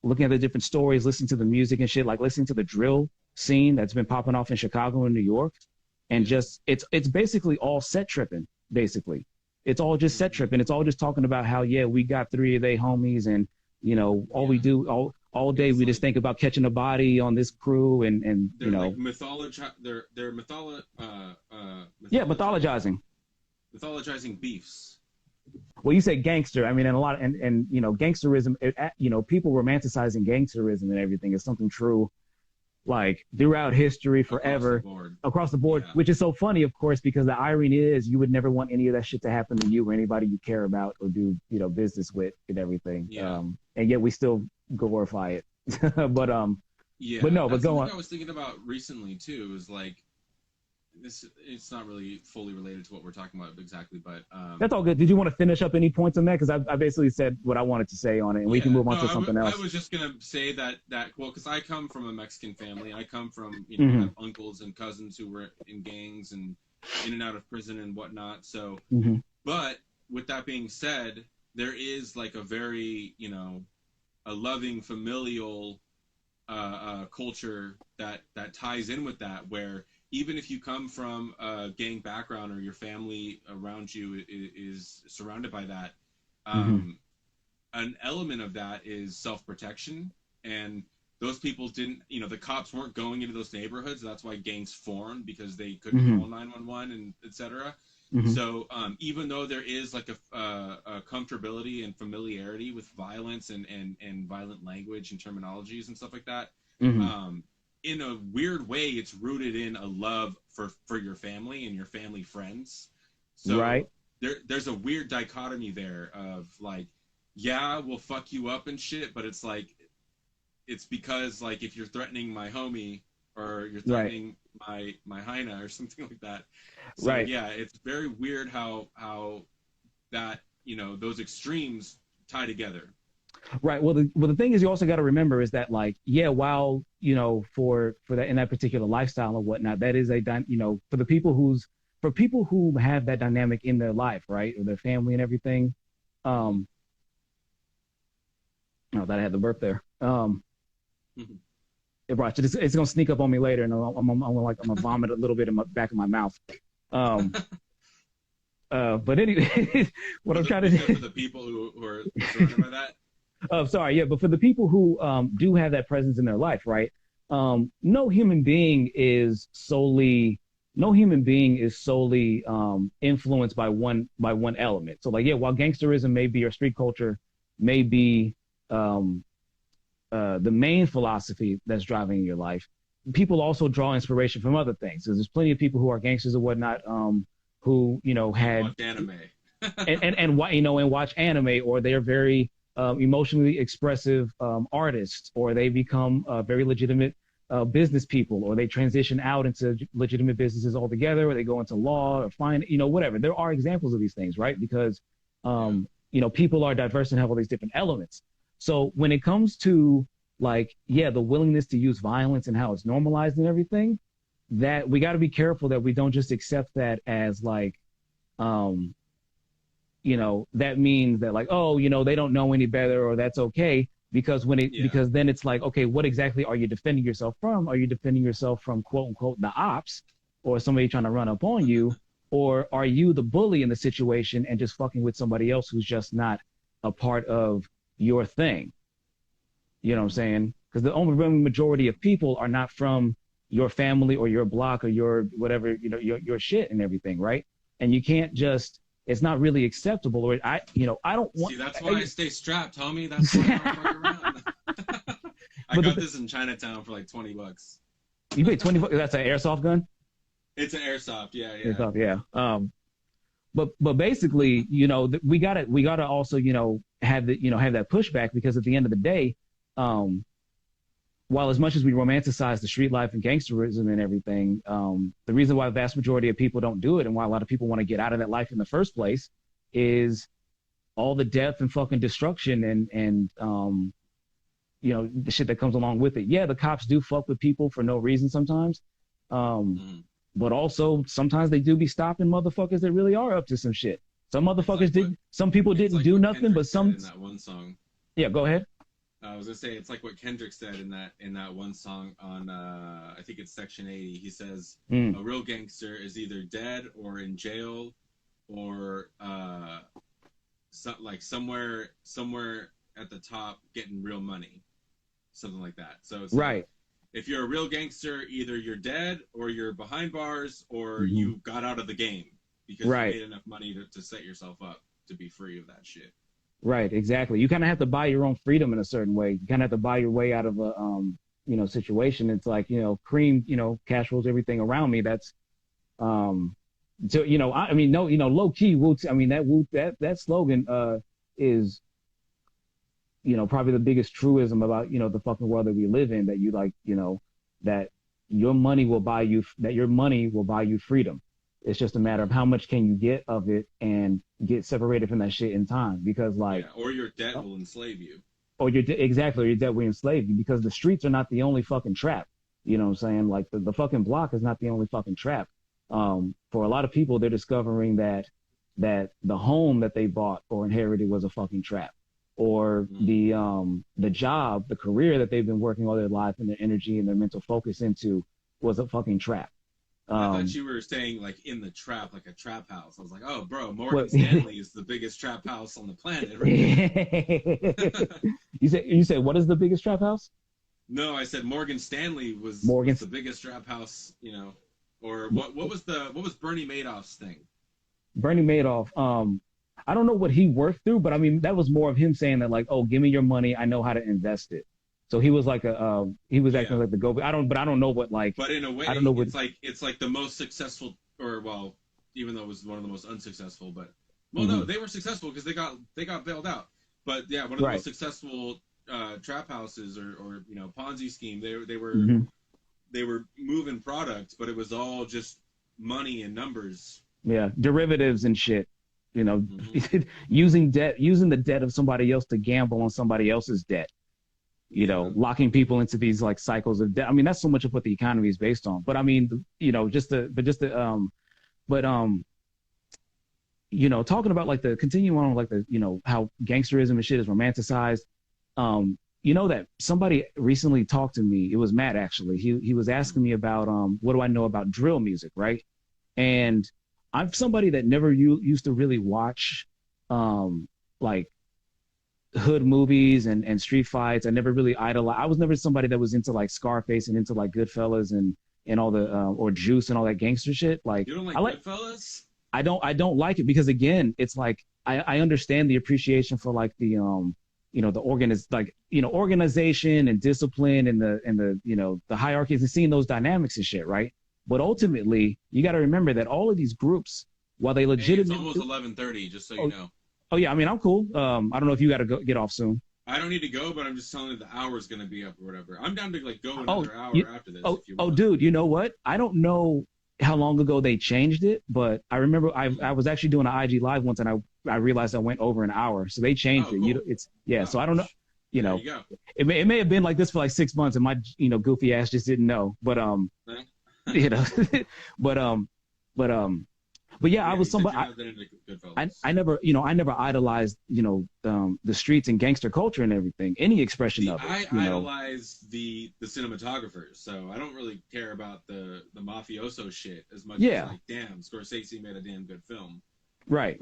looking at the different stories, listening to the music and shit, like listening to the drill scene that's been popping off in Chicago and New York, and just it's basically all set tripping. Basically, it's all just set tripping. It's all just talking about how we got 3 of they homies, and all we do all day we just think about catching a body on this crew, and they're like mythologizing. Mythologizing beefs. Well, you say gangster. I mean, and a lot, and gangsterism. People romanticizing gangsterism and everything is something true, like throughout history, forever, across the board. Yeah. Which is so funny, of course, because the irony is you would never want any of that shit to happen to you or anybody you care about or do business with and everything. Yeah. And yet we still glorify it. But yeah. But no, but that's go something on. I was thinking about recently too. Is like this. It's not really fully related to what we're talking about exactly, but That's all good. Did you want to finish up any points on that? Because I basically said what I wanted to say on it, and we can move on to something else. I was just gonna say that well, because I come from a Mexican family. I come from I have uncles and cousins who were in gangs and in and out of prison and whatnot. So, but with that being said, there is like a very a loving familial culture that ties in with that, where even if you come from a gang background or your family around you is surrounded by that, an element of that is self-protection. And those people didn't, the cops weren't going into those neighborhoods. That's why gangs formed, because they couldn't call 911 and et cetera. So even though there is like a comfortability and familiarity with violence and violent language and terminologies and stuff like that, in a weird way, it's rooted in a love for your family and your family friends. So there's a weird dichotomy there of like, we'll fuck you up and shit, but it's like, it's because like if you're threatening my homie or you're threatening my hyena or something like that. So it's very weird how that those extremes tie together. Right. Well, the thing is, you also got to remember is that, like, while for that in that particular lifestyle or whatnot, that is for people who have that dynamic in their life, right, or their family and everything. Oh, that I had the burp there. It's gonna sneak up on me later, and I'm gonna vomit a little bit in my back of my mouth. But anyway, what I'm trying to do for the people who are surrounded by that. Oh, sorry. Yeah. But for the people who do have that presence in their life, right? No human being is solely influenced by one element. So like, while gangsterism may be, or street culture may be the main philosophy that's driving your life, people also draw inspiration from other things. So there's plenty of people who are gangsters or whatnot, who had watch anime and watch anime, or they're very emotionally expressive artists, or they become very legitimate business people, or they transition out into legitimate businesses altogether, or they go into law or whatever. There are examples of these things, right? Because people are diverse and have all these different elements. So when it comes to like, the willingness to use violence and how it's normalized and everything, that we got to be careful that we don't just accept that as like, that means that like, they don't know any better, or that's okay. Because because then it's like, okay, what exactly are you defending yourself from? Are you defending yourself from quote unquote the ops, or somebody trying to run up on you? Or are you the bully in the situation and just fucking with somebody else who's just not a part of your thing? You know what I'm saying? Because the overwhelming majority of people are not from your family or your block or your whatever, your shit and everything, right? And you can't just, it's not really acceptable. Or I don't want. See, that's why I stay strapped, homie. That's why I don't fuck around. I got this in Chinatown for like $20. You paid $20? That's an airsoft gun? It's an airsoft, yeah. Airsoft, yeah. But basically, we gotta also, have that pushback, because at the end of the day, while as much as we romanticize the street life and gangsterism and everything, the reason why the vast majority of people don't do it, and why a lot of people want to get out of that life in the first place, is all the death and fucking destruction and the shit that comes along with it. Yeah, the cops do fuck with people for no reason sometimes. But also sometimes they do be stopping motherfuckers that really are up to some shit. Some motherfuckers some people didn't do nothing, but some. In that one song. Yeah, go ahead. I was gonna say it's like what Kendrick said in that one song on I think it's Section 80. He says a real gangster is either dead or in jail or like somewhere at the top getting real money, something like that. So it's Right. like, if you're a real gangster, either you're dead or you're behind bars or you got out of the game because you made enough money to set yourself up to be free of that shit. Right, exactly. You kind of have to buy your own freedom in a certain way. You kind of have to buy your way out of a, situation. It's like, Cream, cash rules everything around me. That's, so, I mean, no, low key, I mean, that slogan, is, probably the biggest truism about, the fucking world that we live in, that you like, that your money will buy you freedom. It's just a matter of how much can you get of it and get separated from that shit in time. Because or your debt will enslave you. Or your debt will enslave you, because the streets are not the only fucking trap. You know what I'm saying? Like the fucking block is not the only fucking trap. For a lot of people, they're discovering that the home that they bought or inherited was a fucking trap. Or the job, the career that they've been working all their life and their energy and their mental focus into was a fucking trap. I thought you were saying like in the trap, like a trap house. I was like, oh, bro, Morgan Stanley is the biggest trap house on the planet. Right? You said what is the biggest trap house? No, I said Morgan Stanley was the biggest trap house. Or what was Bernie Madoff's thing? Bernie Madoff. I don't know what he worked through, but I mean that was more of him saying that like, oh, give me your money, I know how to invest it. So he was like he was acting like the go. I don't know what like. But in a way, I don't know what, it's like the most successful, or well, even though it was one of the most unsuccessful, but no, they were successful because they got bailed out. But yeah, one of the most successful trap houses or Ponzi scheme. They were moving products, but it was all just money and numbers. Yeah, derivatives and shit. Using the debt of somebody else to gamble on somebody else's debt. Locking people into these like cycles of debt. I mean, that's so much of what the economy is based on. But I mean, talking about like continuing on like how gangsterism and shit is romanticized. That somebody recently talked to me. It was Matt actually. He was asking me about what do I know about drill music, right? And I'm somebody that never used to really watch like hood movies and street fights. I never really idolized. I was never somebody that was into like Scarface and into like Goodfellas and all the or Juice and all that gangster shit. Like, you don't like Goodfellas? I don't like it because again, it's like I understand the appreciation for like the organization and discipline and the hierarchies and seeing those dynamics and shit, right? But ultimately, you got to remember that all of these groups, while they legitimately, it's almost 11:30, just so you know. Oh yeah, I mean I'm cool. I don't know if you got to get off soon. I don't need to go, but I'm just telling you the hour's gonna be up or whatever. I'm down to like go another hour after this. If you want. Dude, you know what? I don't know how long ago they changed it, but I remember I was actually doing an IG live once, and I realized I went over an hour, so they changed it. Cool. So I don't know. There you go. It may have been like this for like 6 months, and my goofy ass just didn't know. But But yeah, I was somebody. I never idolized the streets and gangster culture and everything. Any expression of it. I idolize the cinematographers, so I don't really care about the mafioso shit as much as like, damn, Scorsese made a damn good film. Right.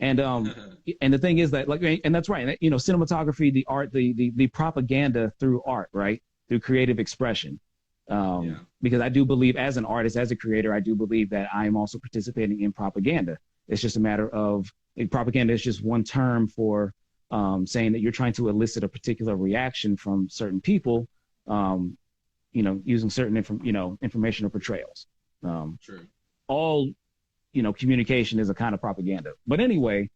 And and the thing is that and that's right. Cinematography, the art, the propaganda through art, right, through creative expression. Because I do believe as an artist, as a creator, I do believe that I'm also participating in propaganda. It's just a matter of propaganda is just one term for saying that you're trying to elicit a particular reaction from certain people, using certain information or portrayals. True. All, communication is a kind of propaganda. But anyway,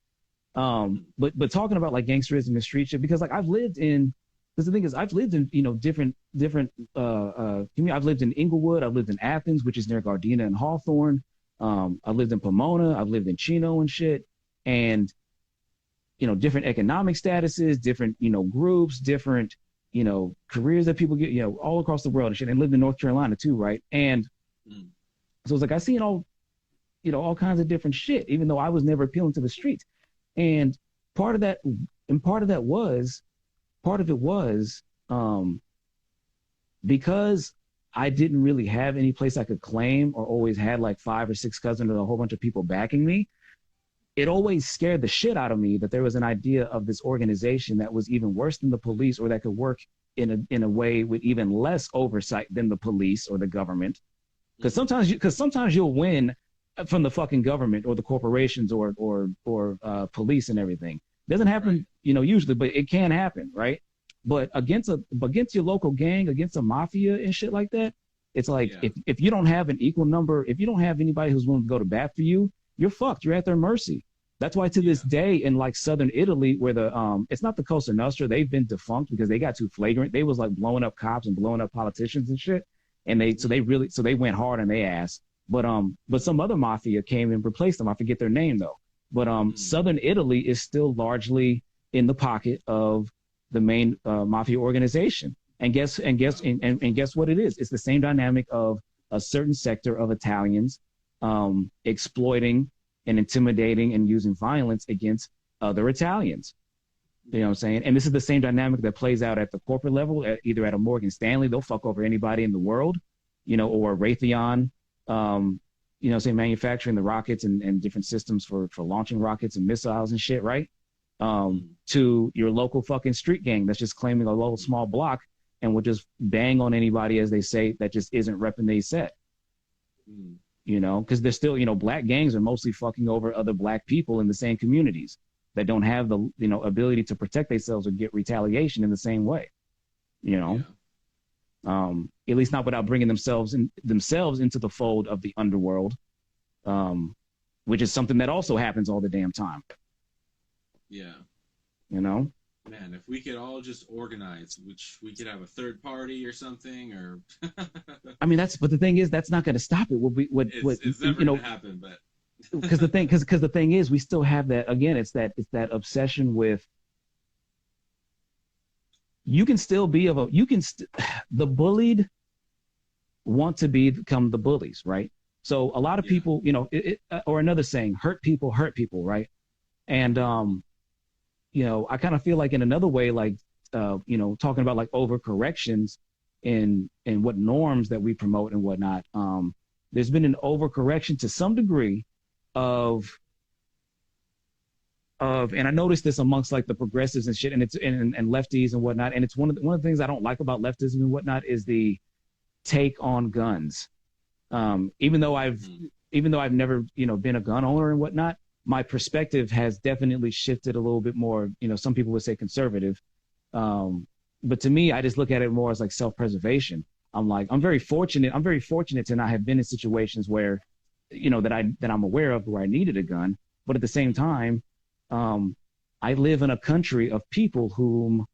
but talking about like gangsterism and street shit, because like I've lived in. Because the thing is, I've lived in different. I've lived in Inglewood. I've lived in Athens, which is near Gardena and Hawthorne. I've lived in Pomona. I've lived in Chino and shit. And different economic statuses, different groups, different careers that people get all across the world and shit. And lived in North Carolina too, right? And so it's like I seen all kinds of different shit, even though I was never appealing to the streets. And part of that was part of it was because I didn't really have any place I could claim, or always had like 5 or 6 cousins or a whole bunch of people backing me. It always scared the shit out of me that there was an idea of this organization that was even worse than the police, or that could work in a way with even less oversight than the police or the government. Because sometimes you'll win from the fucking government or the corporations or police and everything. It doesn't happen, usually, but it can happen, right? But against your local gang, against a mafia and shit like that, it's like, if you don't have an equal number, if you don't have anybody who's willing to go to bat for you, you're fucked. You're at their mercy. That's why to this day in like southern Italy, where it's not the Cosa Nostra, they've been defunct because they got too flagrant. They was like blowing up cops and blowing up politicians and shit. And they went hard on their ass. But some other mafia came and replaced them. I forget their name though. But southern Italy is still largely in the pocket of the main mafia organization. And guess what it is? It's the same dynamic of a certain sector of Italians exploiting and intimidating and using violence against other Italians. You know what I'm saying? And this is the same dynamic that plays out at the corporate level, either at a Morgan Stanley, they'll fuck over anybody in the world, or Raytheon, say manufacturing the rockets and different systems for launching rockets and missiles and shit, right? To your local fucking street gang that's just claiming a little small block and will just bang on anybody, as they say, that just isn't repping they set. Because they're still, black gangs are mostly fucking over other black people in the same communities that don't have the, ability to protect themselves or get retaliation in the same way, at least not without bringing themselves into the fold of the underworld, which is something that also happens all the damn time. Yeah. Man, if we could all just organize, which we could have a third party or something, or I mean, but the thing is, that's not going to stop it. It's never going to happen, but because the thing is, we still have that. Again, it's that obsession with, you can still be the bullied want to become the bullies, right? So a lot of people, or another saying, hurt people, right? And I kind of feel like in another way, like, talking about like overcorrections in what norms that we promote and whatnot. There's been an overcorrection to some degree of, and I noticed this amongst like the progressives and shit, and it's and lefties and whatnot. And it's one of the things I don't like about leftism and whatnot is the take on guns. Even though I've never, been a gun owner and whatnot, my perspective has definitely shifted a little bit more, some people would say conservative. But to me, I just look at it more as like self-preservation. I'm very fortunate to not have been in situations where, that I'm aware of where I needed a gun. But at the same time, I live in a country of people whom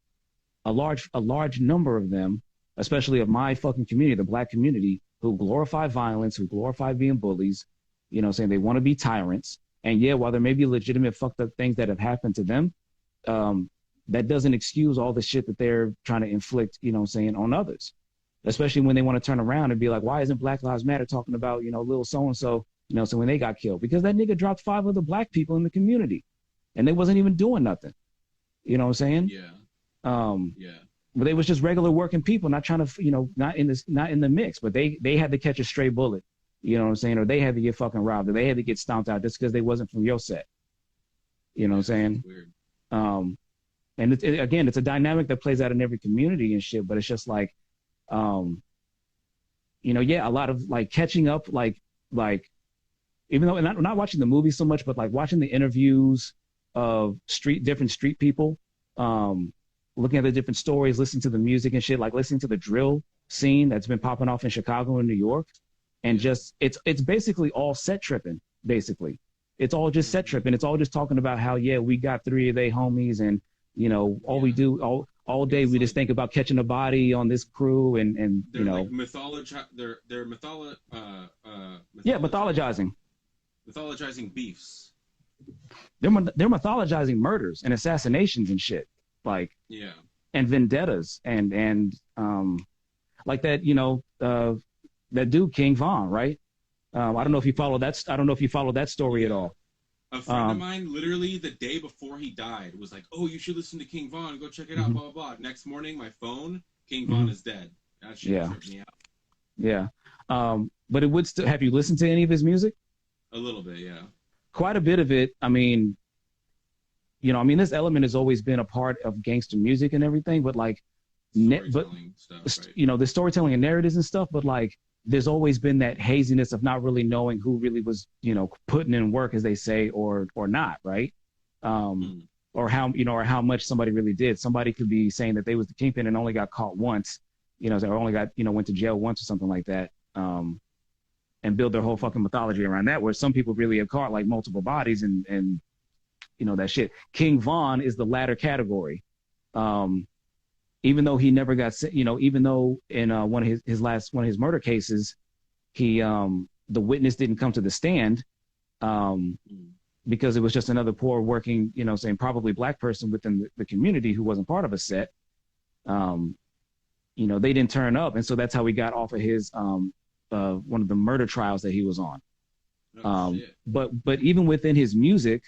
a large number of them, especially of my fucking community, the black community, who glorify violence, who glorify being bullies, saying they want to be tyrants. And yeah, while there may be legitimate fucked up things that have happened to them, that doesn't excuse all the shit that they're trying to inflict, on others. Especially when they want to turn around and be like, why isn't Black Lives Matter talking about, little so-and-so, so when they got killed? Because that nigga dropped 5 other black people in the community and they wasn't even doing nothing. You know what I'm saying? Yeah. But they was just regular working people, not trying to, not in the mix, but they had to catch a stray bullet. You know what I'm saying? Or they had to get fucking robbed, or they had to get stomped out just because they wasn't from your set. You know what I'm saying? Weird. And again, it's a dynamic that plays out in every community and shit, but it's just like, a lot of like catching up, like, even though, and I'm not watching the movie so much, but like watching the interviews of different street people, looking at the different stories, listening to the music and shit, like listening to the drill scene that's been popping off in Chicago and New York. And just, it's basically all set tripping, basically. It's all just set tripping. It's all just talking about how, we got 3 of they homies and, we do all day, we just think about catching a body on this crew and they're like mythologizing. Mythologizing beefs. They're mythologizing murders and assassinations and shit. Like, and vendettas and like that, that dude King Von, right? I don't know if you follow that story at all. A friend of mine, literally the day before he died, was like, "Oh, you should listen to King Von. Go check it out." Blah blah blah. Next morning, my phone, King Von is dead. That shit tripped me out. Yeah. But it would still. Have you listened to any of his music? A little bit, yeah. Quite a bit of it. I mean, this element has always been a part of gangster music and everything. But like, stuff, right? The storytelling and narratives and stuff. But like, there's always been that haziness of not really knowing who really was, putting in work, as they say, or not, right? Or how much somebody really did. Somebody could be saying that they was the kingpin and only got caught once, or only got, went to jail once or something like that, and build their whole fucking mythology around that. Where some people really have caught like multiple bodies and that shit. King Von is the latter category. Even though he never got, even though in one of his murder cases, the witness didn't come to the stand, because it was just another poor working, saying probably black person within the community who wasn't part of a set. They didn't turn up, and so that's how he got off of his one of the murder trials that he was on. But even within his music,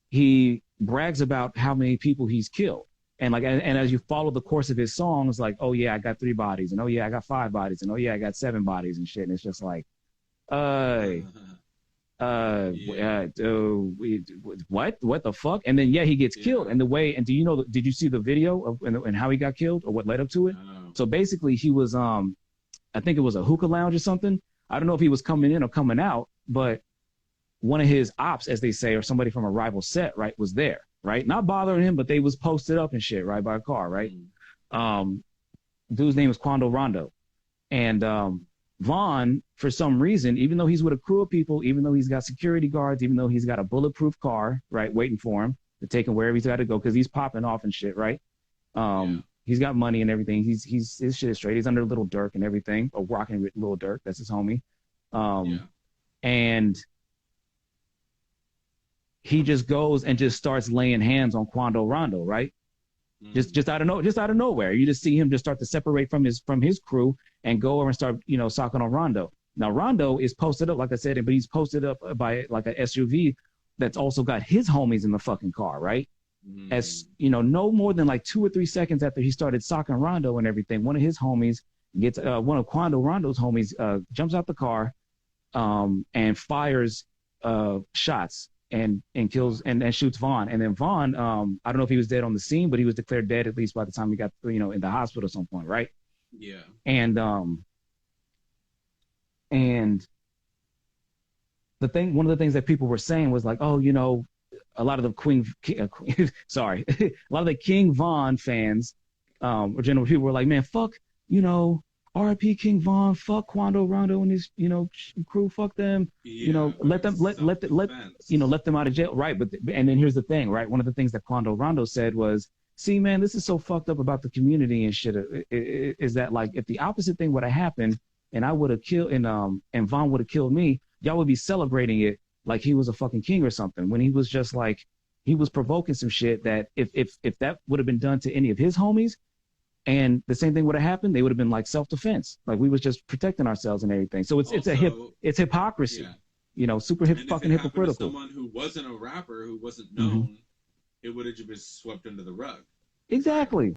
he brags about how many people he's killed. And as you follow the course of his songs, like, oh yeah, I got 3 bodies, and oh yeah, I got 5 bodies, and oh yeah, I got 7 bodies and shit. And it's just like, what the fuck? And then he gets killed. And did you see the video of and how he got killed or what led up to it? So basically, he was I think it was a hookah lounge or something. I don't know if he was coming in or coming out, but one of his ops, as they say, or somebody from a rival set, right, was there. Right, not bothering him, but they was posted up and shit, right, by a car, right. Dude's name is Quando Rondo, and Von, for some reason, even though he's with a crew of people, even though he's got security guards, even though he's got a bulletproof car, right, waiting for him to take him wherever he's got to go, because he's popping off and shit, right. He's got money and everything. His shit is straight. He's under Little Dirk and everything, or rocking with Little Dirk. That's his homie. And he just goes and just starts laying hands on Quando Rondo, right? Just out of nowhere. You just see him just start to separate from his crew and go over and start, socking on Rondo. Now Rondo is posted up, like I said, but he's posted up by like an SUV that's also got his homies in the fucking car, right? As no more than like 2 or 3 seconds after he started socking Rondo and everything, one of his homies gets one of Quando Rondo's homies jumps out the car and fires shots and kills and shoots Vaughn. And then Vaughn, I don't know if he was dead on the scene, but he was declared dead at least by the time he got in the hospital at some point, right? Yeah. And one of the things that people were saying was like, oh, a lot of the a lot of the King Von fans, or general people were like, man, fuck, R.I.P. King Von, fuck Quando Rondo and his, crew, fuck them, let them out of jail, right? But and then here's the thing, right? One of the things that Quando Rondo said was, see, man, this is so fucked up about the community and shit. Is that like if the opposite thing would have happened and I would have killed and Von would have killed me, y'all would be celebrating it like he was a fucking king or something, when he was just like, he was provoking some shit that if that would have been done to any of his homies, and the same thing would have happened, they would have been like self-defense. Like we was just protecting ourselves and everything. So it's hypocrisy, super fucking hypocritical. Someone who wasn't a rapper, who wasn't known, it would have just been swept under the rug. Exactly.